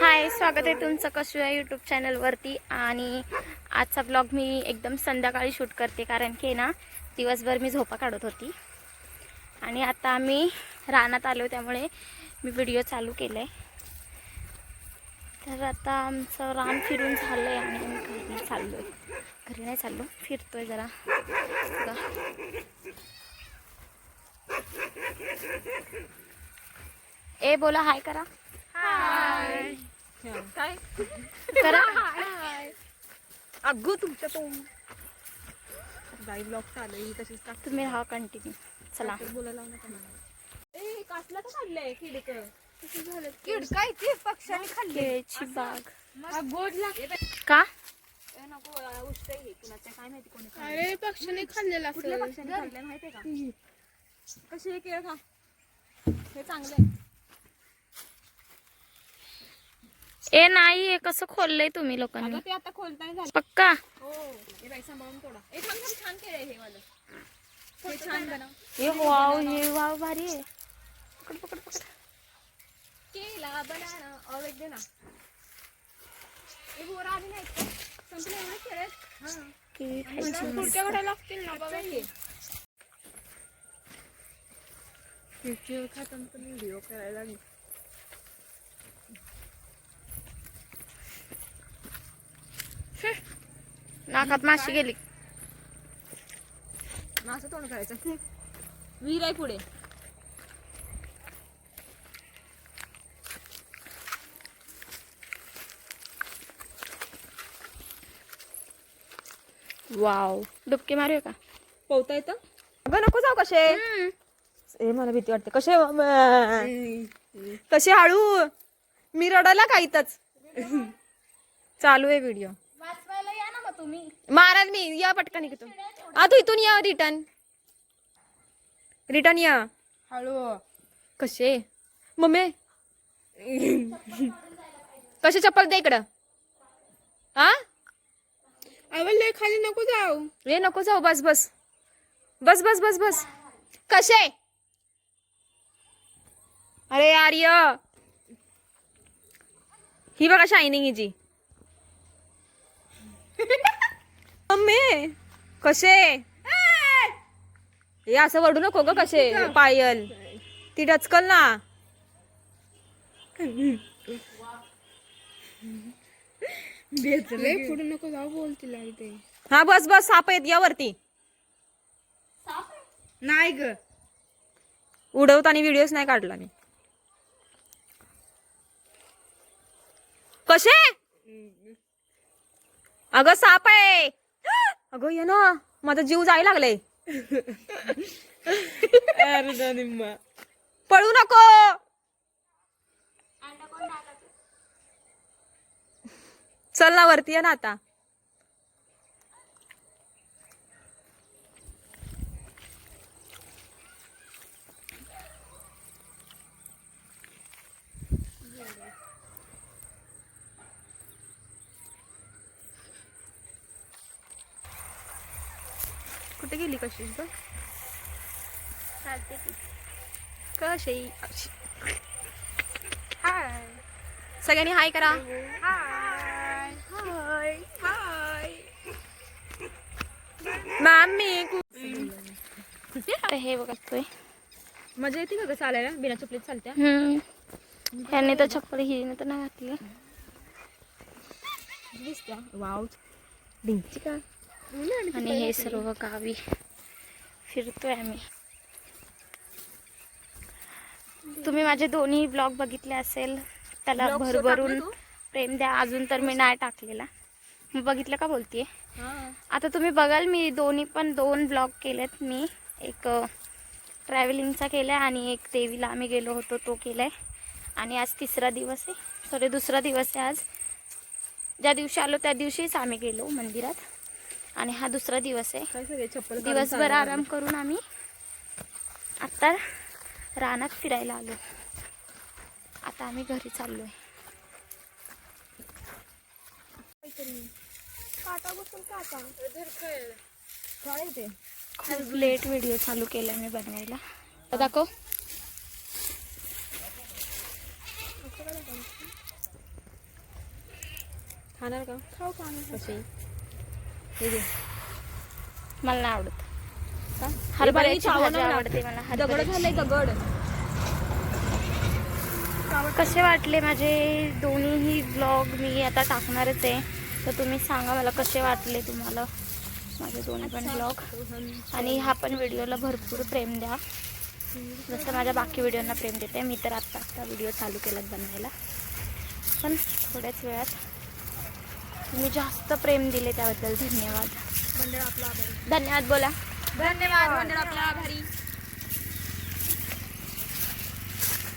हाय, स्वागत आहे तुमचं कशा यूट्यूब चॅनलवरती. आणि आजचा ब्लॉग मी एकदम संध्याकाळी शूट करते, कारण की ना दिवसभर मी झोपा काढत होती आणि आता आम्ही रानात आलो, त्यामुळे मी व्हिडिओ चालू केला आहे. तर आता आमचं रान फिरून झालं आहे आणि आम्ही घरी चाललो आहे. घरी नाही चाललो, फिरतोय जरा. ए बोला हाय करा. हाय काय करा. अगो तुमच्या तो गाई ब्लॉग चालू आहे तशीच टाक. तुम्ही राहा कंटिन्यू. चला बोलायला ए कासला का काढलंय किडक किती झालं किड काय ते पक्ष्याने खाल्ले केळीची बाग. गोड लागते का नको उष्ट आहे कुणाचं काय माहिती कोणी अरे पक्षाने खाल्लेला कुठल्या पक्ष्याने खाल्लं माहितीये का कशी आहे केळ खा हे चांगलं आहे. ए नाही, हे कसं खोललंय तुम्ही लोकांनी? अगं ते आता खोलताना झालं पक्का हो. हे बाई सांभाळून थोडा एक छान केलंय हे वालं हे छान बनव हे वाव, हे वाव भारी आहे. पकड पकड पकड. केला बनाना और एक दे ना हे बोरा आधी नाही का संपले एवढे खेळत हां केळी खायची. पुढच्या कडे लागतील ना बघा. केळ खाताना पण व्हिडिओ करायला लागली. नाकात माशी गेली. असं तोंड करायचं विहीर आहे पुढे. वाव, डुबकी मारूया का? पोहता येतं अगं नको जाऊ कसे ए मला भीती वाटते कसे कसे हळू मी रडायला काहीतच चालू आहे व्हिडिओ. वाचवायला या ना मग तुम्ही. माराल मी या पटकन इथून तू इथून या रिटर्न या हळू कसे मम्मी कसे चप्पल दे इकडं हा आवडले खाली नको जाऊ. रे नको जाऊ बस बस बस बस बस बस कसे अरे आर्य ही बघा शायनिंग हिची मम्मी कसे हे असं वडू नको ग कसे पायल ती डचकल ना. लय पुढे नको जाऊ बोल तिला इथे. हा बस बस साप येत या वरती नाही ग उडवताना व्हिडिओच नाही काढला मी. कसे अगं साप आहे अगं ये ना माझा जीव जायला लागलाय. पळू नको चल ना वरती ये ना आता. कुठे गेली कशी चालते की. कशी हाय सगळ्यांनी हाय करा. हाय हाय हाय मम्मी हे बघतोय. मजा येते का ग चालायला बिना चपलीत चालत्या. ह्याने तर चप्पल हिने तर नाही घातली. दिसत्या वाव डिंची का आणि हे सर्व गावी फिरतोय आम्ही. तुम्ही माझे दोन्ही ब्लॉग बघितले असेल, त्याला Vlog भरभरून टाकला तू? प्रेम द्या. अजून तर मी नाही टाकलेला. मग बघितलं का बोलतेय. हा आता तुम्ही बघाल, मी पण दोन ब्लॉग केलेत. मी एक ट्रॅव्हलिंगचा केला आणि एक देवीला आम्ही गेलो होतो तो केलाय. आणि आज तिसरा दिवस आहे, सॉरी दुसरा दिवस आहे. आज ज्या दिवशी आलो त्या दिवशीच आम्ही गेलो मंदिरात आणि हा दुसरा दिवस आहे. काय सगळे चप्पल दिवसभर आराम करून आम्ही आता रानात फिरायला आलो. आता आम्ही घरी चाललोय. काय ते खूप लेट व्हिडिओ चालू केला मी बनवायला. दाखव. खाणार का? खाऊ पाणी. कशी हे घे. मला नाही आवडत. का? हरभऱ्याची ए बाई, भाजी चावलं ना. आवडते मला. दगड हरभऱ्याची. झालंय दगड. कसे वाटले माझे दोन्हीही ब्लॉग मी आता टाकणारच आहे, तर तुम्ही सांगा मला कसे वाटले तुम्हाला माझे दोन्ही पण ब्लॉग. आणि हा पण व्हिडिओला भरपूर प्रेम द्या, जसं माझ्या बाकी व्हिडिओंना प्रेम देते. मी तर आत्ता व्हिडिओ चालू केलात बनवायला, पण थोड्याच वेळात तुम्ही जास्त प्रेम दिले त्याबद्दल धन्यवाद. मंडळ आपला आभारी. धन्यवाद बोला. धन्यवाद मंडळ आपला आभारी.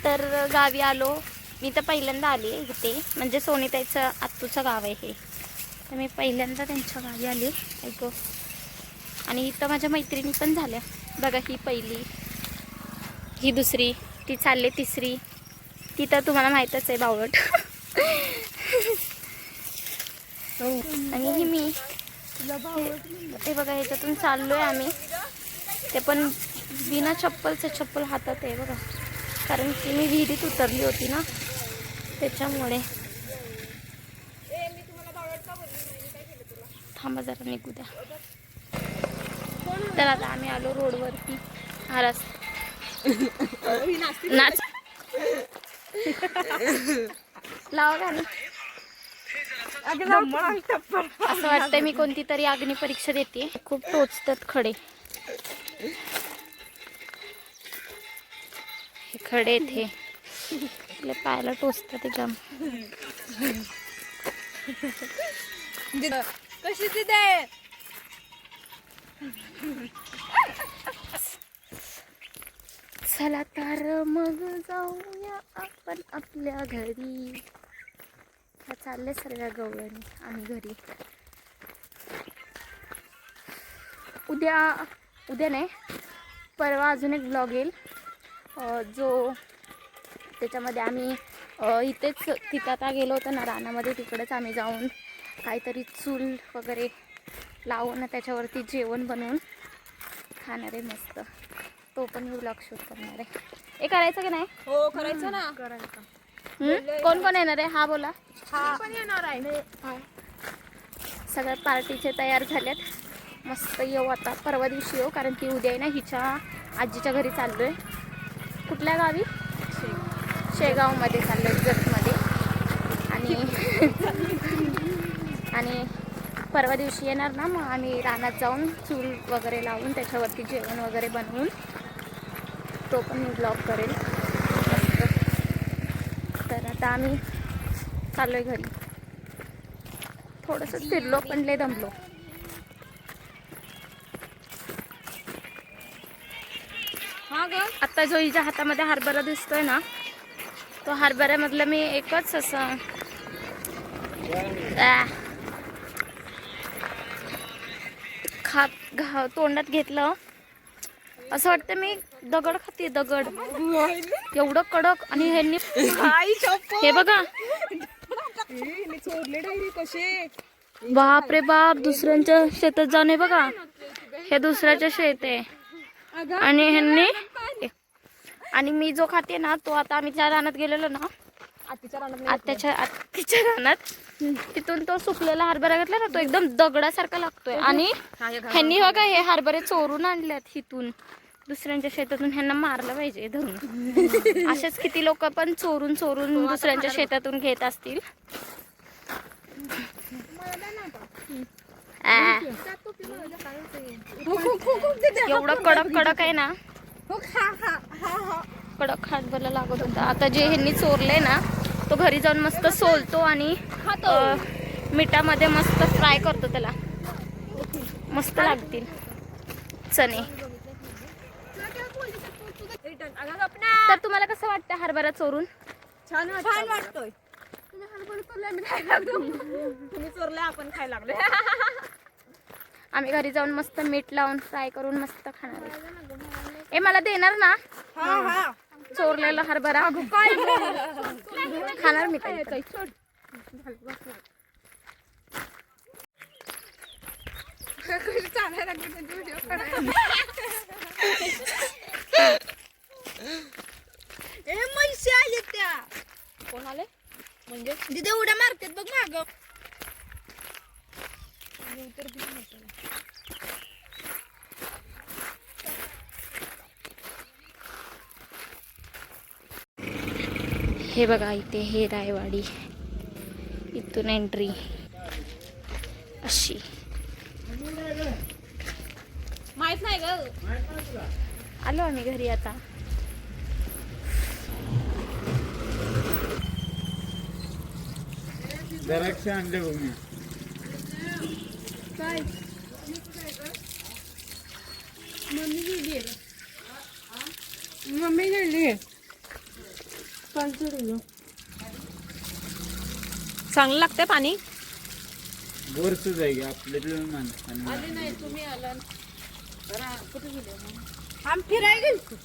तर गावी आलो मी, तर पहिल्यांदा आली आहे इथे, म्हणजे सोनीताईचं आत्तूचं गाव आहे हे, तर मी पहिल्यांदा त्यांच्या गावी आले ऐक. आणि इथं माझ्या मैत्रिणी पण झाल्या बघा. ही पहिली, ही दुसरी, ती चालले तिसरी, ती तर तुम्हाला माहीतच आहे बावळट. आणि ही मी. हे बघा, ह्याच्यातून चाललो आहे आम्ही, ते पण बिना चप्पलचं, चप्पल हातात आहे बघा, कारण की मी विहिरीत उतरली होती ना त्याच्यामुळे. थांबा जरा निघू द्या. तर आता आम्ही आलो रोडवरती. हा रस्ता नाच लावा गाणी. असं वाटतंय मी कोणती तरी अग्नी परीक्षा देते. खूप टोचतात खडे, हे खडे हे आपल्या पायाला टोचतात एकदम. कशी तिथे चला तर मग जाऊया आपण आपल्या घरी. चालले सर्व गवळणी आम्ही घरी. उद्या नाही, परवा अजून एक ब्लॉग येईल, जो त्याच्यामध्ये आम्ही इथेच तिथं आता गेलो होतो ना रानामध्ये, तिकडेच आम्ही जाऊन काहीतरी चूल वगैरे लावून त्याच्यावरती जेवण बनवून खाणार आहे मस्त. तो पण मी ब्लॉग शूट करणार आहे. हे करायचं की नाही? हो करायचं ना. करायचं. कोण कोण येणार आहे? हा बोला. हा पण येणार आहे. सगळ्या पार्टीचे तयार झाल्यात. मस्त येऊ आता, परवा दिवशी येऊ, कारण की उद्या आहे ना हिच्या आजीच्या घरी चाललो आहे. कुठल्या गावी? शेगावमध्ये चाललो आहे, जतमध्ये. आणि परवा दिवशी येणार ना, मग आम्ही रानात जाऊन चूल वगैरे लावून त्याच्यावरती जेवण वगैरे बनवून तो पण मी ब्लॉग करेल मस्त. तर आता आम्ही चाललो आहे घरी. थोडंसं फिरलो पण लय दमलो. हा ग, आता जो हिच्या हातामध्ये हरभरा दिसतोय ना, तो हरभऱ्यामधलं मी एकच असं तोंडात घेतलं, असं वाटतं मी दगड खाते, दगड एवढं कडक. आणि ह्यांनी हे बघा, चोरले डायरी कसे. बाप रे बाप, दुसऱ्यांच्या शेतात जाणे बघा. हे दुसऱ्याच्या शेत आहे आणि ह्यांनी. आणि मी जो खाते ना, तो आता आम्ही ज्या रानात गेलेलो ना, आत्याच्या रानात, तिथून तो सुकलेला हरभरा घेतला ना, तो एकदम दगडासारखा लागतोय. आणि ह्यांनी बघा हे हरभरे चोरून आणल्यात इथून दुसऱ्यांच्या शेतातून. ह्यांना मारलं पाहिजे धरून. असेच किती लोक पण चोरून दुसऱ्यांच्या शेतातून घेत असतील. एवढं कडक आहे ना, कडक हरभरा लागत होता. आता जे ह्यांनी चोरले ना, तो घरी जाऊन मस्त सोलतो आणि मिठामध्ये मस्त फ्राय करतो. त्याला मस्त लागतील चणे. तर तुम्हाला कसं वाटतं हरभरा चोरून? छान वाटतोय. तुम्ही चोरले, आपण खायला लागले. आम्ही घरी जाऊन मस्त मीठ लावून फ्राय करून मस्त खाणार आहे. ए मला देणार ना चोरलेला हरभरा? खाणार मी काही. म्हैशी आले त्या. कोण आले? म्हणजे तिथे उड्या मारतात बघ माग. हे बघा इथे हे रायवाडी, इथून एंट्री अशी. माहित नाही ग. आलो आम्ही घरी आता. द्राक्ष आणले बघ मी. काय मम्मी गेली. मम्मी गेली. चांगलं लागतंय पाणी. बोरच जाईल आपल्या माणसांना. आम फिरायला गेलो.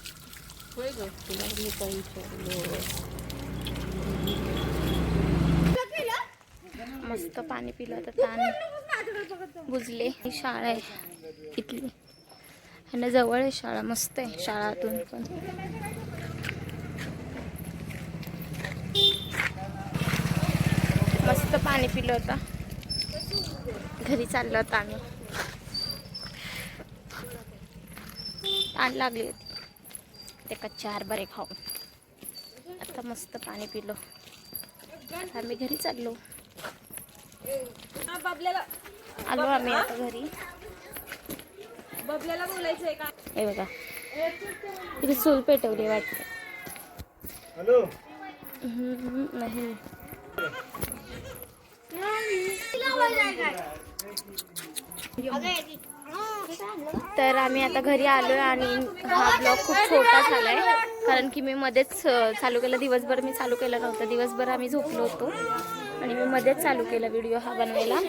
मस्त पाणी पिलं तर ताण बुजले. ही शाळा आहे इथली आणि जवळ आहे शाळा. मस्त आहे शाळातून पण. मस्त पाणी पिलं होतं. घरी चाललो होतं आम्ही. ताण लागली होती ते कच्चे हरभरे खाऊन. आता मस्त पाणी पिलो. आता आम्ही घरी चाललो. बबल्याला आलो आम्ही आता घरी. बबल्याला बोलायचंय का? हे बघा इथे चूल पेटवली वाटते. हॅलो. नाही तर आम्ही आता घरी आलोय आणि हा ब्लॉग खूप छोटा झालाय कारण की मी मध्येच चालू केलं. दिवसभर मी चालू केलं नव्हतं. दिवसभर आम्ही झोपलो होतो आणि मी मध्येच चालू केला व्हिडिओ हा बनवायला.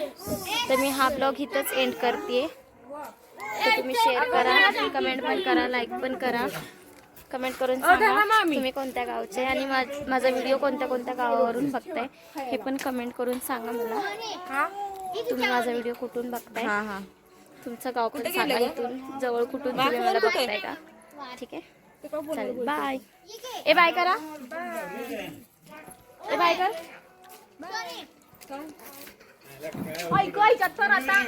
तर मी हा ब्लॉग इथंच एंड करते. तर तुम्ही शेअर करा, कमेंट पण करा, लाईक पण करा. कमेंट करून सांगा तुम्ही कोणत्या गावचे आणि माझा व्हिडिओ कोणत्या कोणत्या गावावरून बघताय हे पण कमेंट करून सांगा मला. तुम्ही माझा व्हिडिओ कुठून बघताय, तुमचं गाव पण सांगा. इथून जवळ कुठून तुम्ही मला बघताय का. ठीक आहे चालेल. बाय. ए बाय करा. ए बाय कर. ऐकू ऐकत तर आता